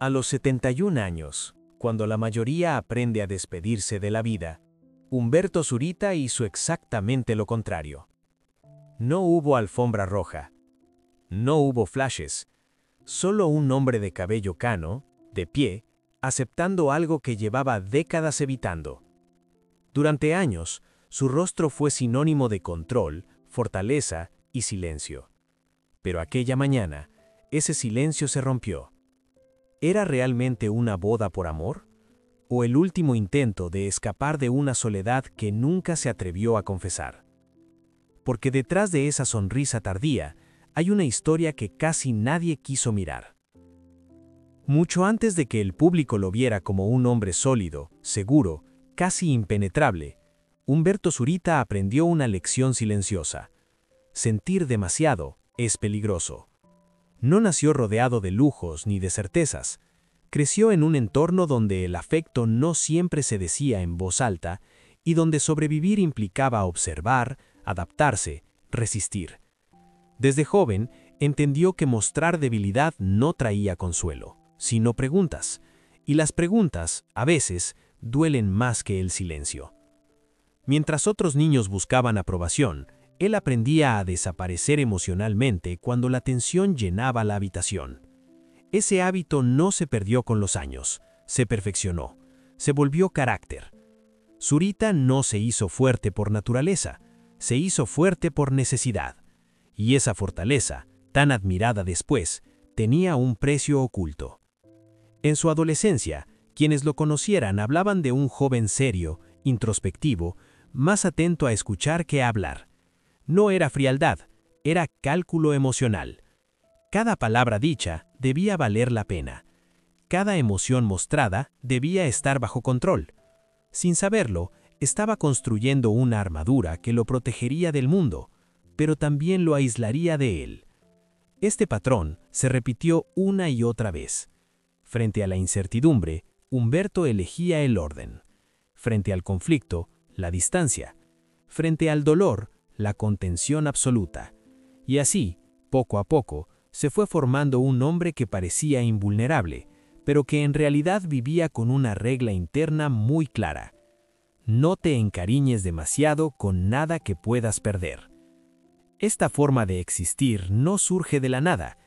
A los 71 años, cuando la mayoría aprende a despedirse de la vida, Humberto Zurita hizo exactamente lo contrario. No hubo alfombra roja, no hubo flashes, solo un hombre de cabello cano, de pie, aceptando algo que llevaba décadas evitando. Durante años, su rostro fue sinónimo de control, fortaleza y silencio. Pero aquella mañana, ese silencio se rompió. ¿Era realmente una boda por amor? ¿O el último intento de escapar de una soledad que nunca se atrevió a confesar? Porque detrás de esa sonrisa tardía hay una historia que casi nadie quiso mirar. Mucho antes de que el público lo viera como un hombre sólido, seguro, casi impenetrable, Humberto Zurita aprendió una lección silenciosa. Sentir demasiado es peligroso. No nació rodeado de lujos ni de certezas. Creció en un entorno donde el afecto no siempre se decía en voz alta y donde sobrevivir implicaba observar, adaptarse, resistir. Desde joven, entendió que mostrar debilidad no traía consuelo, sino preguntas, y las preguntas, a veces, duelen más que el silencio. Mientras otros niños buscaban aprobación, él aprendía a desaparecer emocionalmente cuando la tensión llenaba la habitación. Ese hábito no se perdió con los años, se perfeccionó, se volvió carácter. Zurita no se hizo fuerte por naturaleza, se hizo fuerte por necesidad. Y esa fortaleza, tan admirada después, tenía un precio oculto. En su adolescencia, quienes lo conocieran hablaban de un joven serio, introspectivo, más atento a escuchar que a hablar. No era frialdad, era cálculo emocional. Cada palabra dicha debía valer la pena. Cada emoción mostrada debía estar bajo control. Sin saberlo, estaba construyendo una armadura que lo protegería del mundo, pero también lo aislaría de él. Este patrón se repitió una y otra vez. Frente a la incertidumbre, Humberto elegía el orden. Frente al conflicto, la distancia. Frente al dolor, la contención absoluta. Y así, poco a poco, se fue formando un hombre que parecía invulnerable, pero que en realidad vivía con una regla interna muy clara. No te encariñes demasiado con nada que puedas perder. Esta forma de existir no surge de la nada.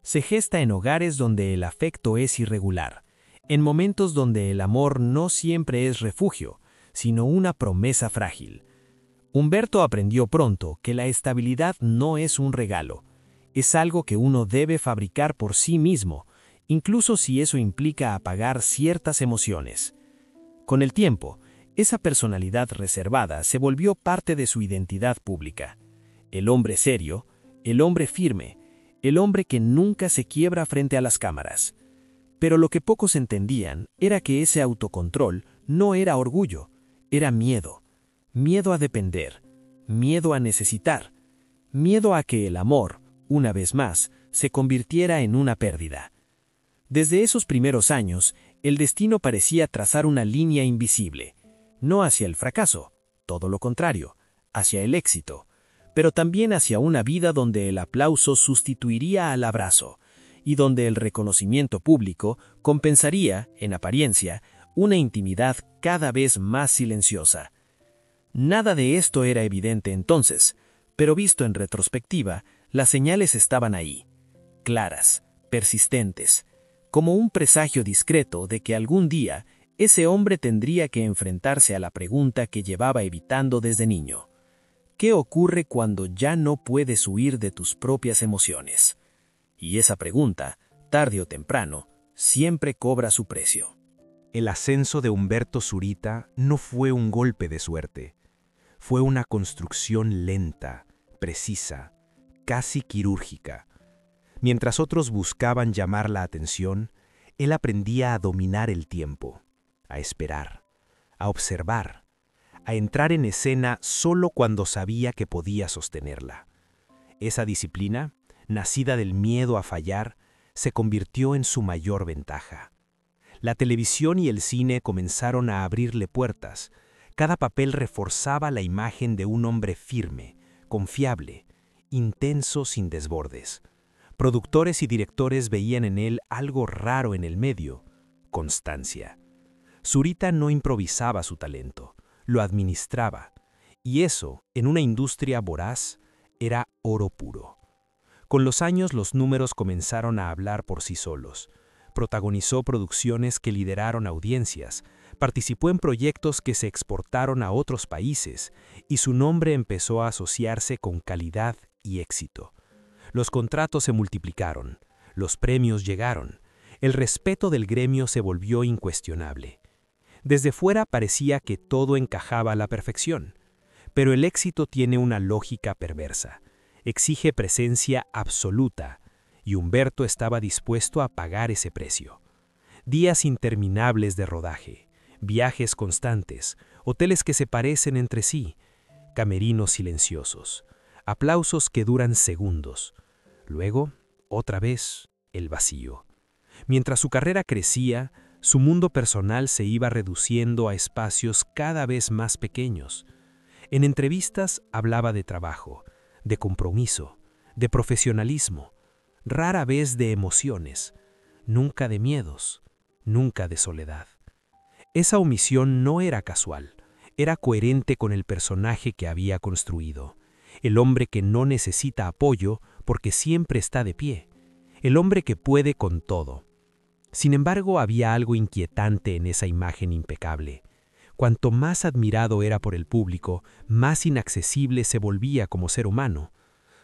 Se gesta en hogares donde el afecto es irregular, en momentos donde el amor no siempre es refugio, sino una promesa frágil. Humberto aprendió pronto que la estabilidad no es un regalo, es algo que uno debe fabricar por sí mismo, incluso si eso implica apagar ciertas emociones. Con el tiempo, esa personalidad reservada se volvió parte de su identidad pública. El hombre serio, el hombre firme, el hombre que nunca se quiebra frente a las cámaras. Pero lo que pocos entendían era que ese autocontrol no era orgullo, era miedo. Miedo a depender, miedo a necesitar, miedo a que el amor, una vez más, se convirtiera en una pérdida. Desde esos primeros años, el destino parecía trazar una línea invisible, no hacia el fracaso, todo lo contrario, hacia el éxito, pero también hacia una vida donde el aplauso sustituiría al abrazo, y donde el reconocimiento público compensaría, en apariencia, una intimidad cada vez más silenciosa. Nada de esto era evidente entonces, pero visto en retrospectiva, las señales estaban ahí, claras, persistentes, como un presagio discreto de que algún día ese hombre tendría que enfrentarse a la pregunta que llevaba evitando desde niño. ¿Qué ocurre cuando ya no puedes huir de tus propias emociones? Y esa pregunta, tarde o temprano, siempre cobra su precio. El ascenso de Humberto Zurita no fue un golpe de suerte. Fue una construcción lenta, precisa, casi quirúrgica. Mientras otros buscaban llamar la atención, él aprendía a dominar el tiempo, a esperar, a observar, a entrar en escena solo cuando sabía que podía sostenerla. Esa disciplina, nacida del miedo a fallar, se convirtió en su mayor ventaja. La televisión y el cine comenzaron a abrirle puertas. Cada papel reforzaba la imagen de un hombre firme, confiable, intenso sin desbordes. Productores y directores veían en él algo raro en el medio: constancia. Zurita no improvisaba su talento, lo administraba, y eso, en una industria voraz, era oro puro. Con los años los números comenzaron a hablar por sí solos. Protagonizó producciones que lideraron audiencias, participó en proyectos que se exportaron a otros países, y su nombre empezó a asociarse con calidad y éxito. Los contratos se multiplicaron, los premios llegaron, el respeto del gremio se volvió incuestionable. Desde fuera parecía que todo encajaba a la perfección, pero el éxito tiene una lógica perversa. Exige presencia absoluta, y Humberto estaba dispuesto a pagar ese precio. Días interminables de rodaje, viajes constantes, hoteles que se parecen entre sí, camerinos silenciosos, aplausos que duran segundos. Luego, otra vez, el vacío. Mientras su carrera crecía, su mundo personal se iba reduciendo a espacios cada vez más pequeños. En entrevistas hablaba de trabajo, de compromiso, de profesionalismo, rara vez de emociones, nunca de miedos, nunca de soledad. Esa omisión no era casual, era coherente con el personaje que había construido, el hombre que no necesita apoyo porque siempre está de pie, el hombre que puede con todo. Sin embargo, había algo inquietante en esa imagen impecable. Cuanto más admirado era por el público, más inaccesible se volvía como ser humano.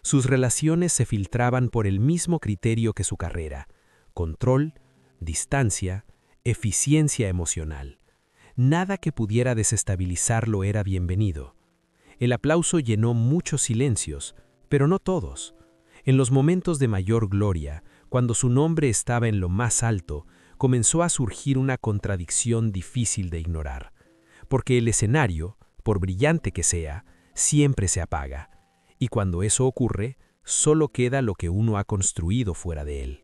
Sus relaciones se filtraban por el mismo criterio que su carrera: control, distancia, eficiencia emocional. Nada que pudiera desestabilizarlo era bienvenido. El aplauso llenó muchos silencios, pero no todos. En los momentos de mayor gloria, cuando su nombre estaba en lo más alto, comenzó a surgir una contradicción difícil de ignorar. Porque el escenario, por brillante que sea, siempre se apaga, y cuando eso ocurre, solo queda lo que uno ha construido fuera de él.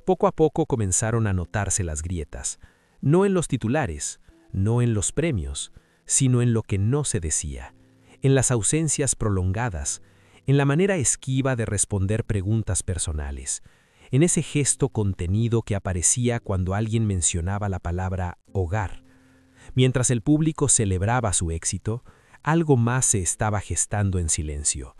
Poco a poco comenzaron a notarse las grietas, no en los titulares, no en los premios, sino en lo que no se decía, en las ausencias prolongadas, en la manera esquiva de responder preguntas personales, en ese gesto contenido que aparecía cuando alguien mencionaba la palabra hogar. Mientras el público celebraba su éxito, algo más se estaba gestando en silencio,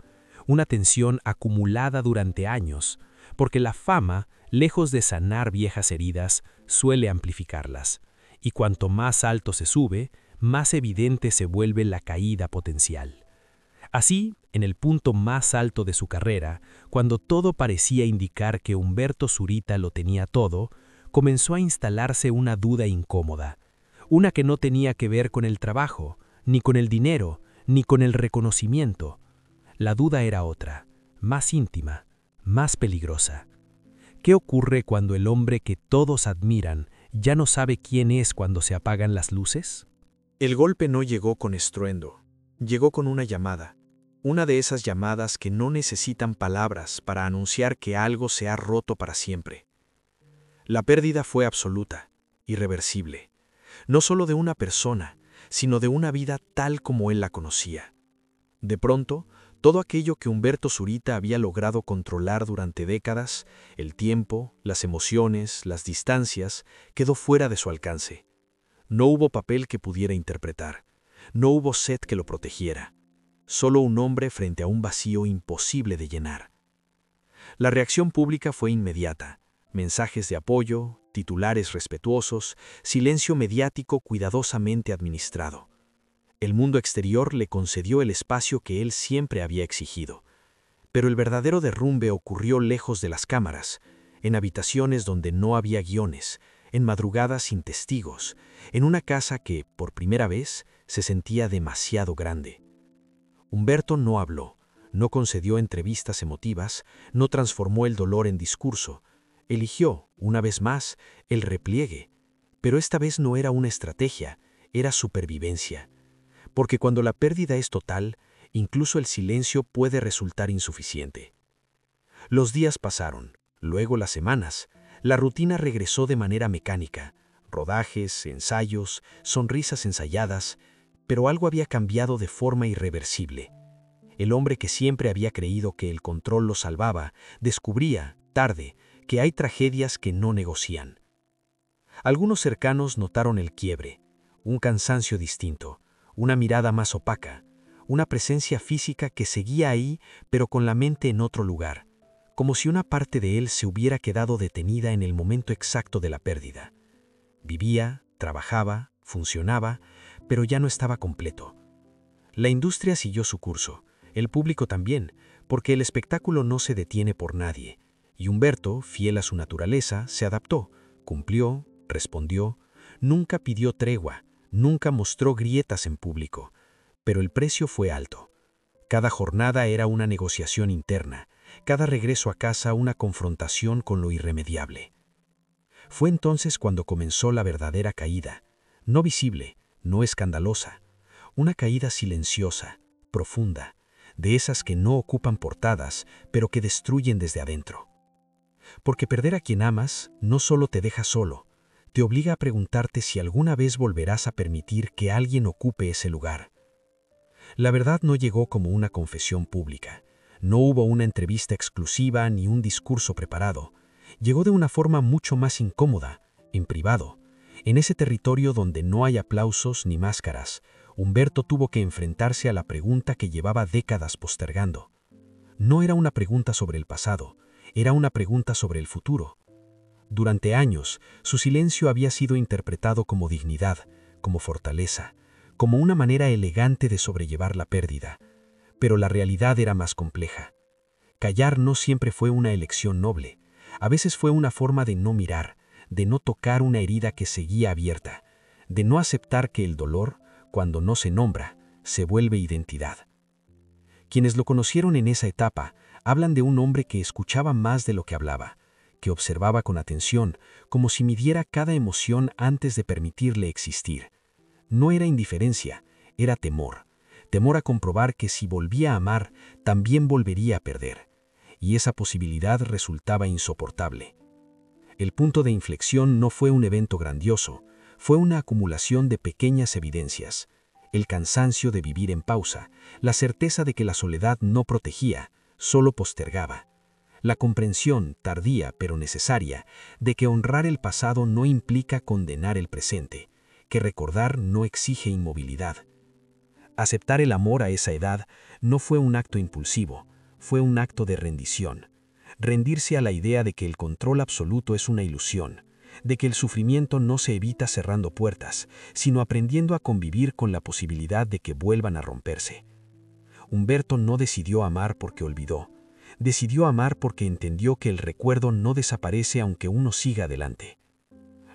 una tensión acumulada durante años, porque la fama, lejos de sanar viejas heridas, suele amplificarlas, y cuanto más alto se sube, más evidente se vuelve la caída potencial. Así, en el punto más alto de su carrera, cuando todo parecía indicar que Humberto Zurita lo tenía todo, comenzó a instalarse una duda incómoda, una que no tenía que ver con el trabajo, ni con el dinero, ni con el reconocimiento. La duda era otra, más íntima, más peligrosa. ¿Qué ocurre cuando el hombre que todos admiran ya no sabe quién es cuando se apagan las luces? El golpe no llegó con estruendo, llegó con una llamada. Una de esas llamadas que no necesitan palabras para anunciar que algo se ha roto para siempre. La pérdida fue absoluta, irreversible, no solo de una persona, sino de una vida tal como él la conocía. De pronto, todo aquello que Humberto Zurita había logrado controlar durante décadas, el tiempo, las emociones, las distancias, quedó fuera de su alcance. No hubo papel que pudiera interpretar, no hubo set que lo protegiera. Solo un hombre frente a un vacío imposible de llenar. La reacción pública fue inmediata. Mensajes de apoyo, titulares respetuosos, silencio mediático cuidadosamente administrado. El mundo exterior le concedió el espacio que él siempre había exigido. Pero el verdadero derrumbe ocurrió lejos de las cámaras, en habitaciones donde no había guiones, en madrugadas sin testigos, en una casa que, por primera vez, se sentía demasiado grande. Humberto no habló, no concedió entrevistas emotivas, no transformó el dolor en discurso. Eligió, una vez más, el repliegue. Pero esta vez no era una estrategia, era supervivencia. Porque cuando la pérdida es total, incluso el silencio puede resultar insuficiente. Los días pasaron, luego las semanas. La rutina regresó de manera mecánica. Rodajes, ensayos, sonrisas ensayadas, pero algo había cambiado de forma irreversible. El hombre que siempre había creído que el control lo salvaba, descubría, tarde, que hay tragedias que no negocian. Algunos cercanos notaron el quiebre, un cansancio distinto, una mirada más opaca, una presencia física que seguía ahí, pero con la mente en otro lugar, como si una parte de él se hubiera quedado detenida en el momento exacto de la pérdida. Vivía, trabajaba, funcionaba, pero ya no estaba completo. La industria siguió su curso, el público también, porque el espectáculo no se detiene por nadie, y Humberto, fiel a su naturaleza, se adaptó, cumplió, respondió, nunca pidió tregua, nunca mostró grietas en público, pero el precio fue alto. Cada jornada era una negociación interna, cada regreso a casa una confrontación con lo irremediable. Fue entonces cuando comenzó la verdadera caída, no visible, no escandalosa, una caída silenciosa, profunda, de esas que no ocupan portadas, pero que destruyen desde adentro. Porque perder a quien amas no solo te deja solo, te obliga a preguntarte si alguna vez volverás a permitir que alguien ocupe ese lugar. La verdad no llegó como una confesión pública, no hubo una entrevista exclusiva ni un discurso preparado. Llegó de una forma mucho más incómoda, en privado. En ese territorio donde no hay aplausos ni máscaras, Humberto tuvo que enfrentarse a la pregunta que llevaba décadas postergando. No era una pregunta sobre el pasado, era una pregunta sobre el futuro. Durante años, su silencio había sido interpretado como dignidad, como fortaleza, como una manera elegante de sobrellevar la pérdida. Pero la realidad era más compleja. Callar no siempre fue una elección noble. A veces fue una forma de no mirar, de no tocar una herida que seguía abierta, de no aceptar que el dolor, cuando no se nombra, se vuelve identidad. Quienes lo conocieron en esa etapa hablan de un hombre que escuchaba más de lo que hablaba, que observaba con atención, como si midiera cada emoción antes de permitirle existir. No era indiferencia, era temor. Temor a comprobar que si volvía a amar, también volvería a perder. Y esa posibilidad resultaba insoportable. El punto de inflexión no fue un evento grandioso, fue una acumulación de pequeñas evidencias. El cansancio de vivir en pausa, la certeza de que la soledad no protegía, solo postergaba. La comprensión, tardía pero necesaria, de que honrar el pasado no implica condenar el presente, que recordar no exige inmovilidad. Aceptar el amor a esa edad no fue un acto impulsivo, fue un acto de rendición. Rendirse a la idea de que el control absoluto es una ilusión, de que el sufrimiento no se evita cerrando puertas, sino aprendiendo a convivir con la posibilidad de que vuelvan a romperse. Humberto no decidió amar porque olvidó, decidió amar porque entendió que el recuerdo no desaparece aunque uno siga adelante.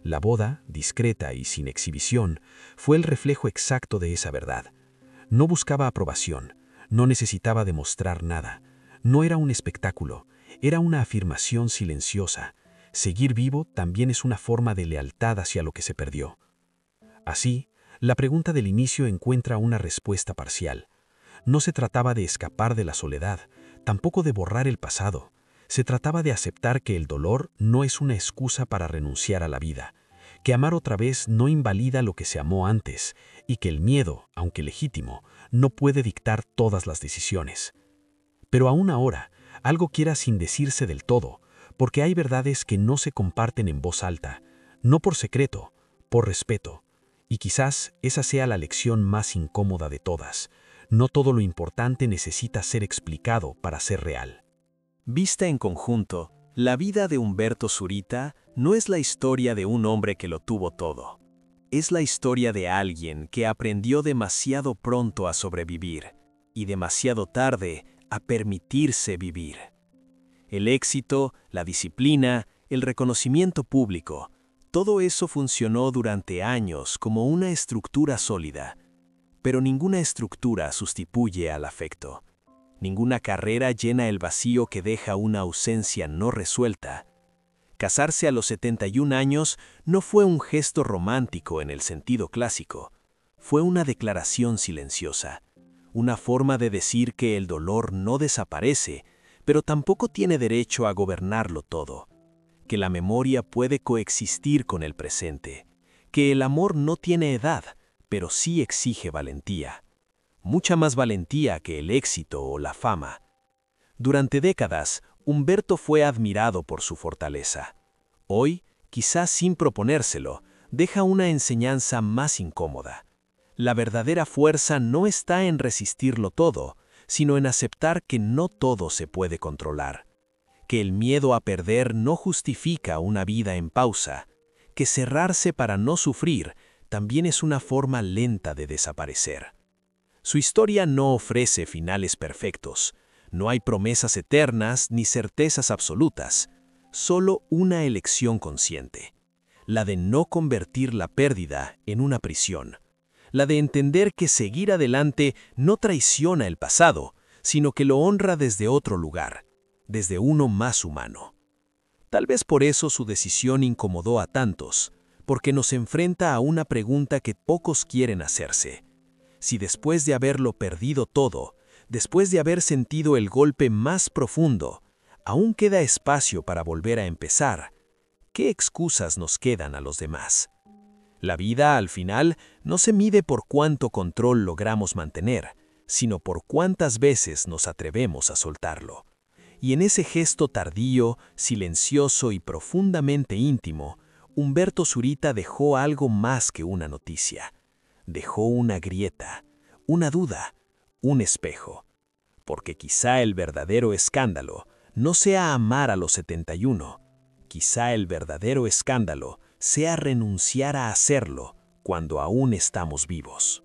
La boda, discreta y sin exhibición, fue el reflejo exacto de esa verdad. No buscaba aprobación, no necesitaba demostrar nada. No era un espectáculo, era una afirmación silenciosa. Seguir vivo también es una forma de lealtad hacia lo que se perdió. Así, la pregunta del inicio encuentra una respuesta parcial. No se trataba de escapar de la soledad, tampoco de borrar el pasado. Se trataba de aceptar que el dolor no es una excusa para renunciar a la vida, que amar otra vez no invalida lo que se amó antes, y que el miedo, aunque legítimo, no puede dictar todas las decisiones. Pero aún ahora, algo quiera sin decirse del todo, porque hay verdades que no se comparten en voz alta, no por secreto, por respeto. Y quizás esa sea la lección más incómoda de todas. No todo lo importante necesita ser explicado para ser real. Vista en conjunto, la vida de Humberto Zurita no es la historia de un hombre que lo tuvo todo. Es la historia de alguien que aprendió demasiado pronto a sobrevivir y demasiado tarde a permitirse vivir. El éxito, la disciplina, el reconocimiento público, todo eso funcionó durante años como una estructura sólida. Pero ninguna estructura sustituye al afecto. Ninguna carrera llena el vacío que deja una ausencia no resuelta. Casarse a los 71 años no fue un gesto romántico en el sentido clásico. Fue una declaración silenciosa, una forma de decir que el dolor no desaparece, pero tampoco tiene derecho a gobernarlo todo, que la memoria puede coexistir con el presente, que el amor no tiene edad, pero sí exige valentía. Mucha más valentía que el éxito o la fama. Durante décadas, Humberto fue admirado por su fortaleza. Hoy, quizás sin proponérselo, deja una enseñanza más incómoda. La verdadera fuerza no está en resistirlo todo, sino en aceptar que no todo se puede controlar. Que el miedo a perder no justifica una vida en pausa. Que cerrarse para no sufrir también es una forma lenta de desaparecer. Su historia no ofrece finales perfectos. No hay promesas eternas ni certezas absolutas. Solo una elección consciente. La de no convertir la pérdida en una prisión. La de entender que seguir adelante no traiciona el pasado, sino que lo honra desde otro lugar, desde uno más humano. Tal vez por eso su decisión incomodó a tantos, porque nos enfrenta a una pregunta que pocos quieren hacerse. Si después de haberlo perdido todo, después de haber sentido el golpe más profundo, aún queda espacio para volver a empezar, ¿qué excusas nos quedan a los demás? La vida, al final, no se mide por cuánto control logramos mantener, sino por cuántas veces nos atrevemos a soltarlo. Y en ese gesto tardío, silencioso y profundamente íntimo, Humberto Zurita dejó algo más que una noticia. Dejó una grieta, una duda, un espejo. Porque quizá el verdadero escándalo no sea amar a los 71. Quizá el verdadero escándalo sea renunciar a hacerlo cuando aún estamos vivos.